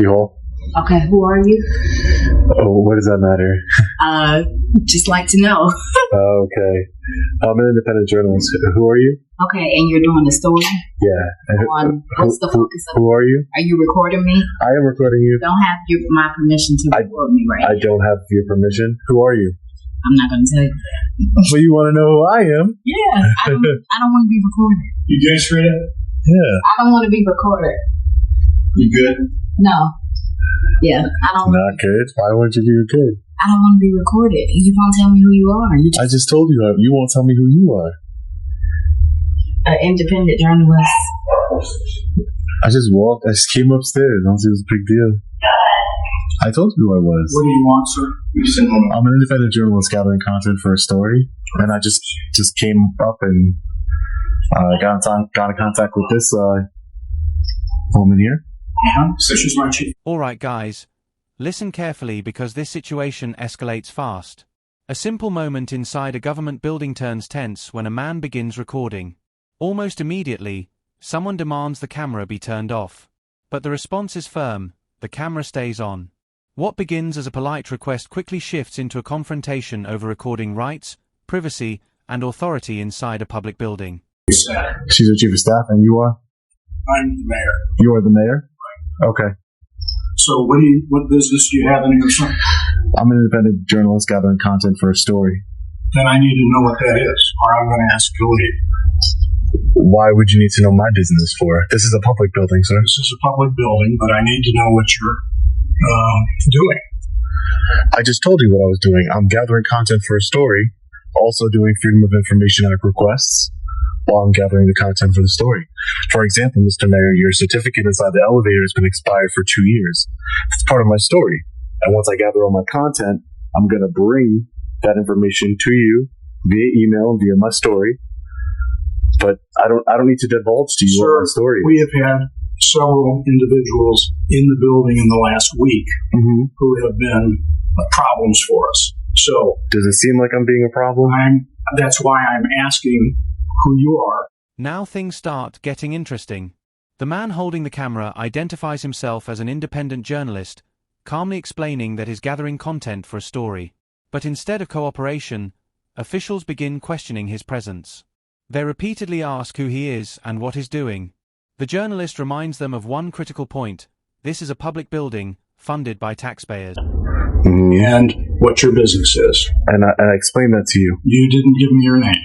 Hall. Okay, who are you? Oh, what does that matter? Just like to know. Okay. I'm an independent journalist. Who are you? Okay, and you're doing the story? Yeah. What's the focus of it? Who are you? Are you recording me? I am recording you. Don't have my permission to record me, right? I don't have your permission. Who are you? I'm not going to tell you. But you want to know who I am? Yeah, I don't want to be recorded. You good, Shrita? Yeah. I don't want to be recorded. You good? No. Yeah, I don't. Not good. Why wouldn't you be good? I don't want to be recorded. You won't tell me who you are. I just told you. You won't tell me who you are. An independent journalist. I just came upstairs. I don't see it was a big deal. I told you who I was. What do you want, sir? I'm an independent journalist gathering content for a story, and I just came up and got in contact with this woman here. So she's my chief. Alright guys, listen carefully because this situation escalates fast. A simple moment inside a government building turns tense when a man begins recording. Almost immediately, someone demands the camera be turned off. But the response is firm, the camera stays on. What begins as a polite request quickly shifts into a confrontation over recording rights, privacy, and authority inside a public building. She's the chief of staff, and you are? I'm the mayor. You are the mayor? Okay. So what business do you have in here, sir? I'm an independent journalist gathering content for a story. Then I need to know what that is, or I'm going to ask you to leave. Why would you need to know my business for? This is a public building, sir. This is a public building, but I need to know what you're doing. I just told you what I was doing. I'm gathering content for a story, also doing Freedom of Information Act requests while I'm gathering the content for the story. For example, Mr. Mayor, your certificate inside the elevator has been expired for 2 years. It's part of my story. And once I gather all my content, I'm going to bring that information to you via email and via my story. But I don't need to divulge to you my story. We have had several individuals in the building in the last week who have been problems for us. So does it seem like I'm being a problem? That's why I'm asking who you are. Now things start getting interesting. The man holding the camera identifies himself as an independent journalist, calmly explaining that he's gathering content for a story. But instead of cooperation, officials begin questioning his presence. They repeatedly ask who he is and what he's doing. The journalist reminds them of one critical point: this is a public building, funded by taxpayers. And what your business is. And I explained that to you. You didn't give me your name.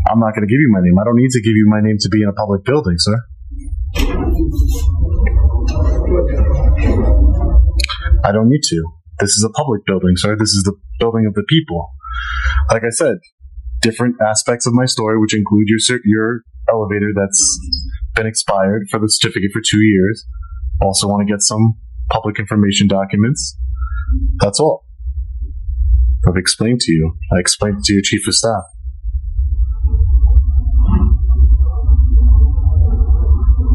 I'm not going to give you my name. I don't need to give you my name to be in a public building, sir. I don't need to. This is a public building, sir. This is the building of the people. Like I said, different aspects of my story, which include your elevator that's been expired for the certificate for 2 years. Also want to get some public information documents. That's all. I've explained to you. I explained to your chief of staff.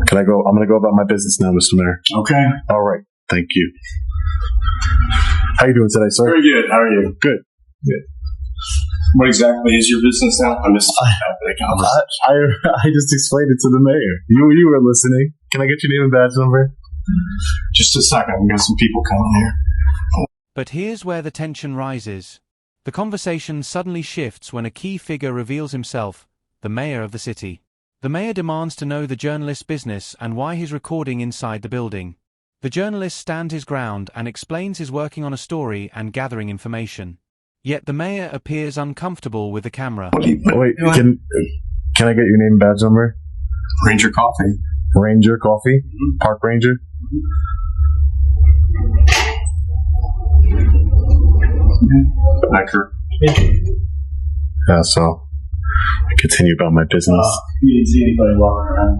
Can I go? I'm going to go about my business now, Mr. Mayor. Okay. All right. Thank you. How you doing today, sir? Very good. How are you? Good. Good. What exactly is your business now? I missed the conversation. I just explained it to the mayor. You were listening. Can I get your name and badge number? Just a second. I've got some people coming here. But here's where the tension rises. The conversation suddenly shifts when a key figure reveals himself, the mayor of the city. The mayor demands to know the journalist's business and why he's recording inside the building. The journalist stands his ground and explains he's working on a story and gathering information. Yet the mayor appears uncomfortable with the camera. Wait, can I get your name and badge number? Ranger Coffee. Ranger Coffee? Mm-hmm. Park Ranger? Hiker. Yeah, so I continue about my business. You didn't see anybody walking around.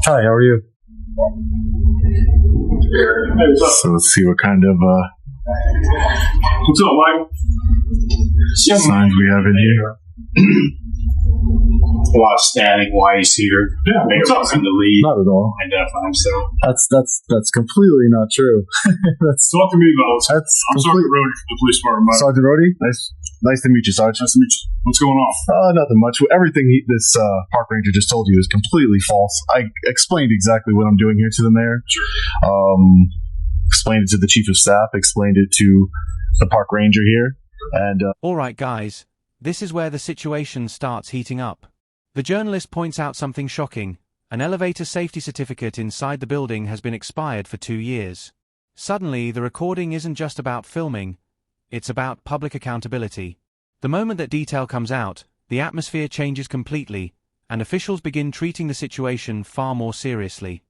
Hi, how are you? Hey, what's up? So let's see what kind of What's up, Mike? signs we have in here. A lot of static. Why is here? Yeah, Mayor what's up, was in the lead. Not at all. Identify himself. That's completely not true. Talk to me about it. That's I'm Sergeant Rody from the police department. Sergeant Rody? Nice Nice to meet you, Sarge. Nice to meet you. What's going on? Nothing much. Everything this park ranger just told you is completely false. I explained exactly what I'm doing here to the mayor. Sure. Explained it to the chief of staff. Explained it to the park ranger here. And all right, guys. This is where the situation starts heating up. The journalist points out something shocking. An elevator safety certificate inside the building has been expired for 2 years. Suddenly, the recording isn't just about filming, it's about public accountability. The moment that detail comes out, the atmosphere changes completely, and officials begin treating the situation far more seriously.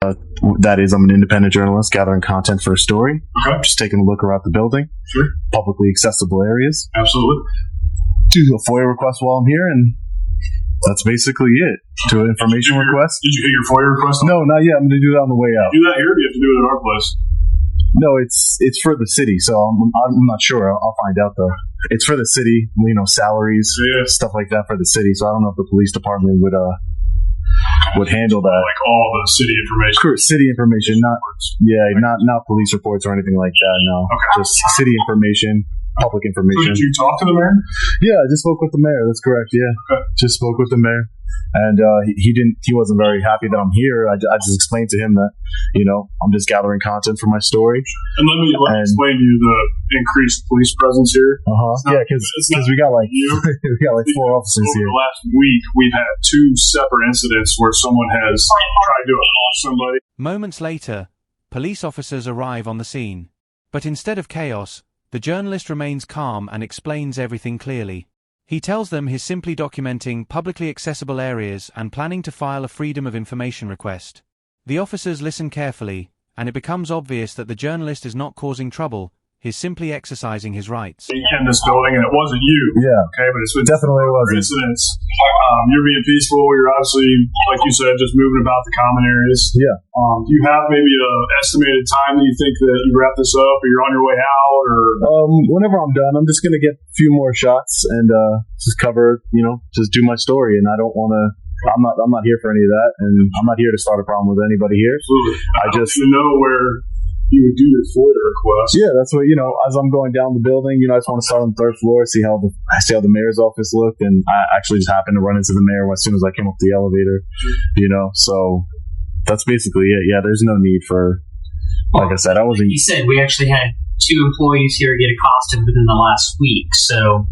that is, I'm an independent journalist gathering content for a story. Okay. Just taking a look around the building. Sure. Publicly accessible areas. Absolutely. Do a FOIA request while I'm here, and that's basically it. To an information request. Did you get your FOIA request? No, not yet. I'm going to do that on the way out. Do that here, or do you have to do it at our place? No, it's for the city, so I'm not sure. I'll find out though. It's for the city, salaries, stuff like that for the city. So I don't know if the police department would handle that. Like all the city information. Correct, city information, not police reports or anything like that. No, just city information, public information. So did you talk to the mayor? Yeah, I just spoke with the mayor. That's correct. Yeah, just spoke with the mayor. And he wasn't very happy that I'm here. I just explained to him that, I'm just gathering content for my story. And let me explain to you the increased police presence here. Yeah, because we got like we got like 4 officers over here. The last week, we've had 2 separate incidents where someone has tried to assault somebody. Moments later, police officers arrive on the scene. But instead of chaos, the journalist remains calm and explains everything clearly. He tells them he's simply documenting publicly accessible areas and planning to file a Freedom of Information request. The officers listen carefully, and it becomes obvious that the journalist is not causing trouble, he's simply exercising his rights. In this building, and it wasn't you. Yeah. Okay, but it's been definitely wasn't. Incidents. You're being peaceful. You're obviously, like you said, just moving about the common areas. Yeah. Do you have maybe an estimated time that you think that you wrap this up, or you're on your way out, or? Whenever I'm done, I'm just gonna get a few more shots and just cover, just do my story. And I don't want to. I'm not here for any of that, and I'm not here to start a problem with anybody here. Absolutely. I just know where you would do your FOIA request. Yeah, that's what, as I'm going down the building, I just want to start on the 3rd floor, see how the mayor's office looked, and I actually just happened to run into the mayor as soon as I came up the elevator, so that's basically it. Yeah, there's no need for, like I said, I wasn't... You said we actually had 2 employees here get accosted within the last week, so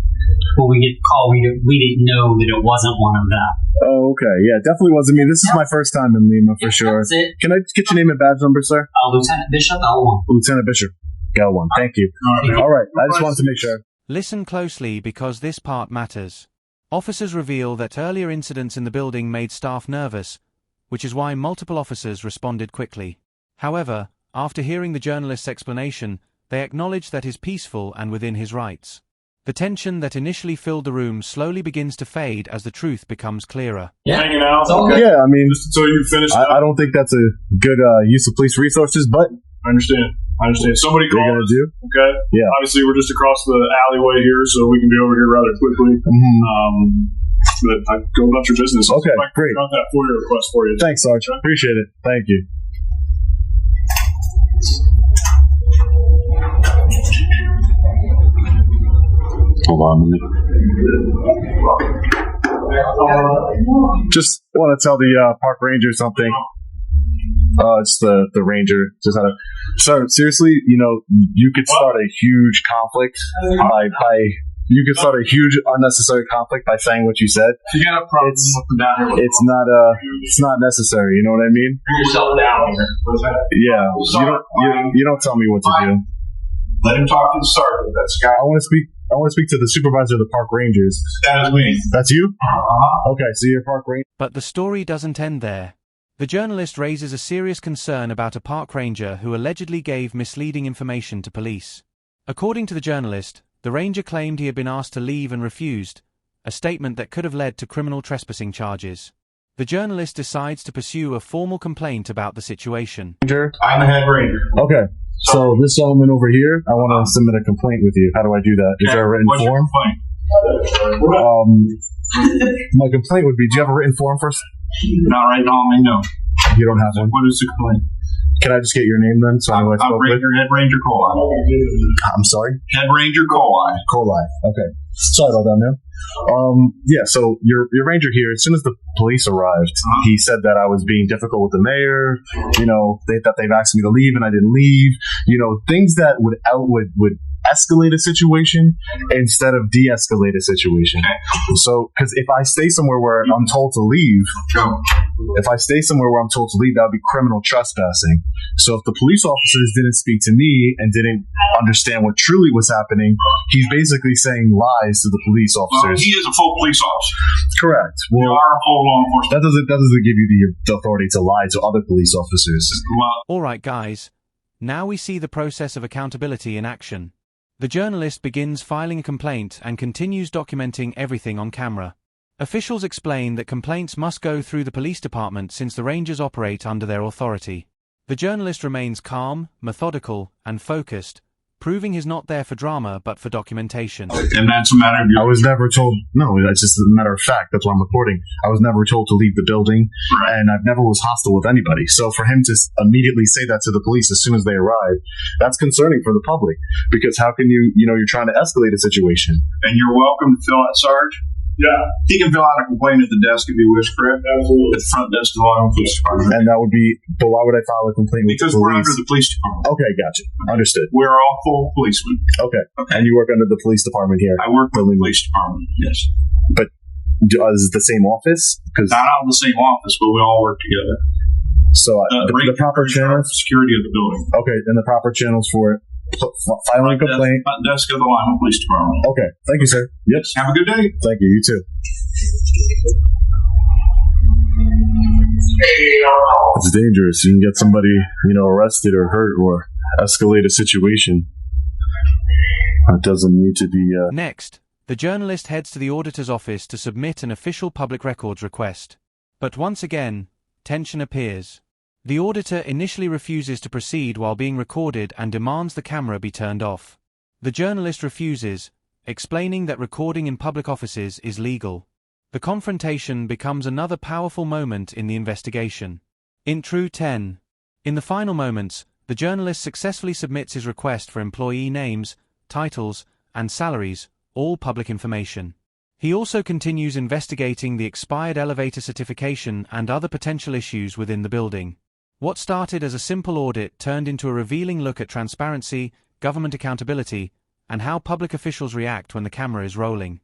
when we get the call, we didn't know that it wasn't one of them. Oh, okay. Yeah, definitely wasn't me. This is my first time in Lima, for sure. That's it. Can I just get your name and badge number, sir? Lieutenant Bishop, L1. Lieutenant Bishop, L1. Thank you. All right. I just wanted to make sure. Listen closely because this part matters. Officers reveal that earlier incidents in the building made staff nervous, which is why multiple officers responded quickly. However, after hearing the journalist's explanation, they acknowledge that he's peaceful and within his rights. The tension that initially filled the room slowly begins to fade as the truth becomes clearer. Hanging out. Okay. Yeah, I mean, just until you finish. I don't think that's a good use of police resources, but I understand. Somebody called us. Okay. Yeah. Obviously, we're just across the alleyway here, so we can be over here rather quickly. But I go about your business. Okay, great. Got that FOIA request for you. Thanks, Sarge. Appreciate it. Thank you. Hold on a minute. Just want to tell the park ranger something. It's the ranger. Just had Sir, seriously, you could start a huge conflict by you could start a huge unnecessary conflict by saying what you said. You got a problem with that. It's not necessary. You know what I mean? Bring yourself down here. What's that? Yeah. You don't tell me what to do. Let him talk to the sergeant. That's guy. I want to speak to the supervisor of the park rangers. That is me. That's you? Okay, so you're a park ranger. But the story doesn't end there. The journalist raises a serious concern about a park ranger who allegedly gave misleading information to police. According to the journalist, the ranger claimed he had been asked to leave and refused, a statement that could have led to criminal trespassing charges. The journalist decides to pursue a formal complaint about the situation. I'm the head ranger. Okay. So this gentleman over here, I want to submit a complaint with you. How do I do that? Is there a written form? My complaint would be, do you have a written form first? Not right now, no. You don't have one? What is the complaint? Can I just get your name then? So I know I I'm spoke with? Head Ranger Coli. I'm sorry? Head Ranger Coli. Coli. Okay. Sorry about that, man. Yeah, so your ranger here, as soon as the police arrived, he said that I was being difficult with the mayor, that they've asked me to leave and I didn't leave, things that would escalate a situation instead of de-escalate a situation. So, because if I stay somewhere where I'm told to leave, that would be criminal trespassing. So if the police officers didn't speak to me and didn't understand what truly was happening, he's basically saying lies to the police officers. He is a full police officer. Correct. Well, are a full law enforcement. That doesn't give you the authority to lie to other police officers. All right, guys. Now we see the process of accountability in action. The journalist begins filing a complaint and continues documenting everything on camera. Officials explain that complaints must go through the police department since the Rangers operate under their authority. The journalist remains calm, methodical, and focused, proving he's not there for drama but for documentation. And that's a matter of I was never told. No, that's just a matter of fact. That's why I'm reporting. I was never told to leave the building, and I've never was hostile with anybody. So for him to immediately say that to the police as soon as they arrive, that's concerning for the public. Because how can you're trying to escalate a situation? And you're welcome to fill out, Sarge. Yeah. He can fill out a complaint at the desk if he wishes, correct? Absolutely. At the front desk of the Iowa Police Department. And that would be, but why would I file a complaint with the police? Because we're under the police department. Okay, gotcha. Understood. We're all full policemen. Okay. And you work under the police department here? I work for the police department, yes. But is it the same office? Not out of the same office, but we all work together. So the proper channels? Security of the building. Okay, and the proper channels for filing a complaint. Front desk of the Lima Police Department. Okay, thank you, sir. Yep. Have a good day. Thank you. You too. It's dangerous. You can get somebody, arrested or hurt or escalate a situation. That doesn't need to be. Next, the journalist heads to the auditor's office to submit an official public records request. But once again, tension appears. The auditor initially refuses to proceed while being recorded and demands the camera be turned off. The journalist refuses, explaining that recording in public offices is legal. The confrontation becomes another powerful moment in the investigation. Intro 10. In the final moments, the journalist successfully submits his request for employee names, titles, and salaries, all public information. He also continues investigating the expired elevator certification and other potential issues within the building. What started as a simple audit turned into a revealing look at transparency, government accountability, and how public officials react when the camera is rolling.